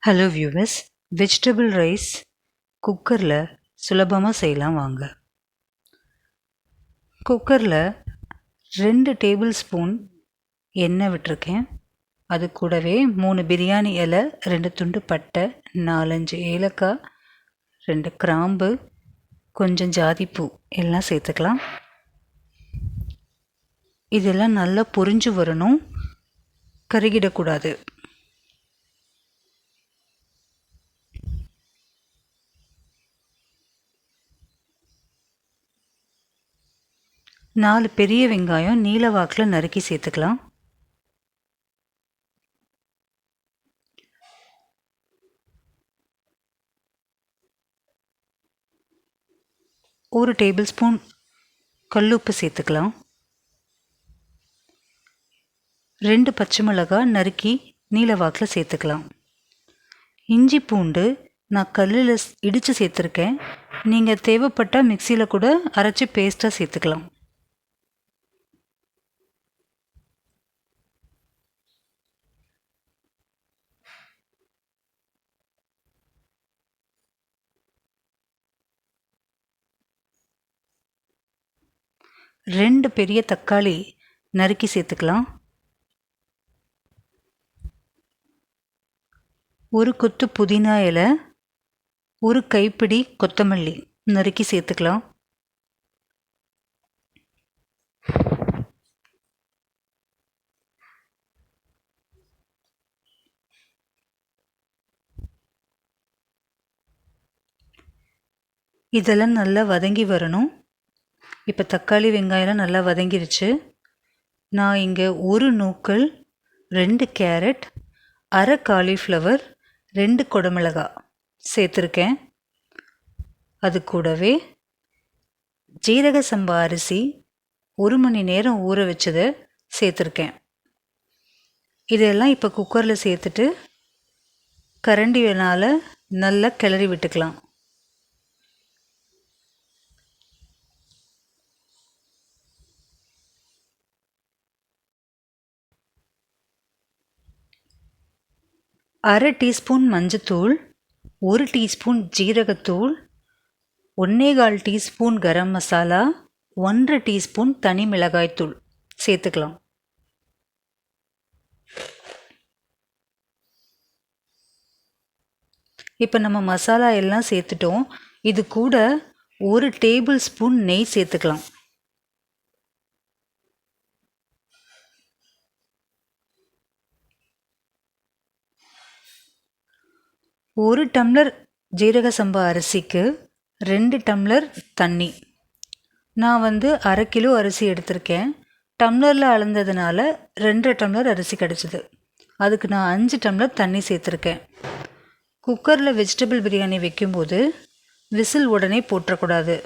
Hello viewers, vegetable rice குக்கரில் சுலபமாக செய்யலாம் வாங்க. குக்கரில் 2 டேபிள் ஸ்பூன் எண்ணெய் விட்டுருக்கேன். அது கூடவே 3 பிரியாணி இலை, 2 துண்டு பட்டை, 4-5 ஏலக்காய், 2 கிராம்பு, கொஞ்சம் ஜாதிப்பூ எல்லாம் சேர்த்துக்கலாம். இதெல்லாம் நல்லா பொரிஞ்சு வரணும், கருகிடக்கூடாது. நாலு பெரிய வெங்காயம் நீல வாக்கில் நறுக்கி சேர்த்துக்கலாம். ஒரு டேபிள் ஸ்பூன் கல்லுப்பு சேர்த்துக்கலாம். 2 பச்சை மிளகாய் நறுக்கி நீல வாக்கில் சேர்த்துக்கலாம். இஞ்சி பூண்டு நான் கல்லில் இடித்து சேர்த்துருக்கேன். நீங்கள் தேவைப்பட்டால் மிக்சியில் கூட அரைச்சி பேஸ்ட்டாக சேர்த்துக்கலாம். ரெண்டு பெரிய தக்காளி நறுக்கி சேர்த்துக்கலாம். ஒரு கொத்து புதினா இலை, ஒரு கைப்பிடி கொத்தமல்லி நறுக்கி சேர்த்துக்கலாம். இதெல்லாம் நல்லா வதங்கி வரணும். இப்போ தக்காளி வெங்காயம்லாம் நல்லா வதங்கிருச்சு. நான் இங்கே ஒரு நூக்கல், 2 கேரட், அரை காலிஃப்ளவர், 2 குடமிளகாய் சேர்த்துருக்கேன். அது கூடவே ஜீரக சம்பா அரிசி 1 மணி நேரம் ஊற வச்சதை சேர்த்துருக்கேன். இதெல்லாம் இப்போ குக்கரில் சேர்த்துட்டு கரண்டினால் நல்லா கிளறி விட்டுக்கலாம். அரை டீஸ்பூன் மஞ்சத்தூள், 1 டீஸ்பூன் ஜீரகத்தூள், 1/4 டீஸ்பூன் கரம் மசாலா, 1/2 டீஸ்பூன் தனி மிளகாய்த்தூள் சேர்த்துக்கலாம். இப்போ நம்ம மசாலா எல்லாம் சேர்த்துட்டோம். இது கூட 1 டேபிள் ஸ்பூன் நெய் சேர்த்துக்கலாம். ஒரு டம்ளர் ஜீரக சம்பா அரிசிக்கு 2 டம்ளர் தண்ணி. நான் அரை கிலோ அரிசி எடுத்திருக்கேன். டம்ளரில் அளந்ததுனால 2 டம்ளர் அரிசி கிடச்சிது. அதுக்கு நான் 5 டம்ளர் தண்ணி சேர்த்துருக்கேன். குக்கரில் வெஜிடபிள் பிரியாணி வைக்கும்போது விசில் உடனே போட்டுறக்கூடாது.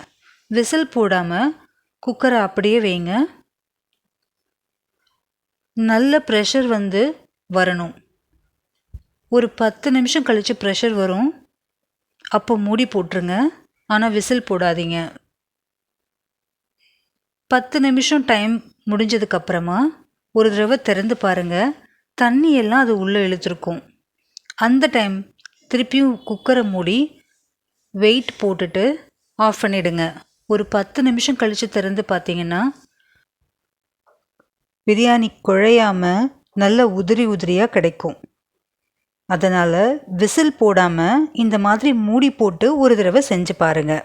விசில் போடாமல் குக்கரை அப்படியே வைங்க. நல்ல ப்ரெஷர் வரணும். ஒரு 10 நிமிஷம் கழித்து ப்ரெஷர் வரும். அப்போ மூடி போட்டுருங்க. ஆனால் விசில் போடாதீங்க. 10 நிமிஷம் டைம் முடிஞ்சதுக்கப்புறமா ஒரு தடவை திறந்து பாருங்கள். தண்ணி எல்லாம் அது உள்ளே இழுத்துருக்கும். அந்த டைம் திருப்பியும் குக்கரை மூடி வெயிட் போட்டுட்டு ஆஃப் பண்ணிவிடுங்க. ஒரு 10 நிமிஷம் கழித்து திறந்து பார்த்தீங்கன்னா பிரியாணி குழையாமல் நல்ல உதிரி உதிரியாக கிடைக்கும். அதனால் விசில் போடாமல் இந்த மாதிரி மூடி போட்டு ஒரு தடவை செஞ்சு பாருங்கள்.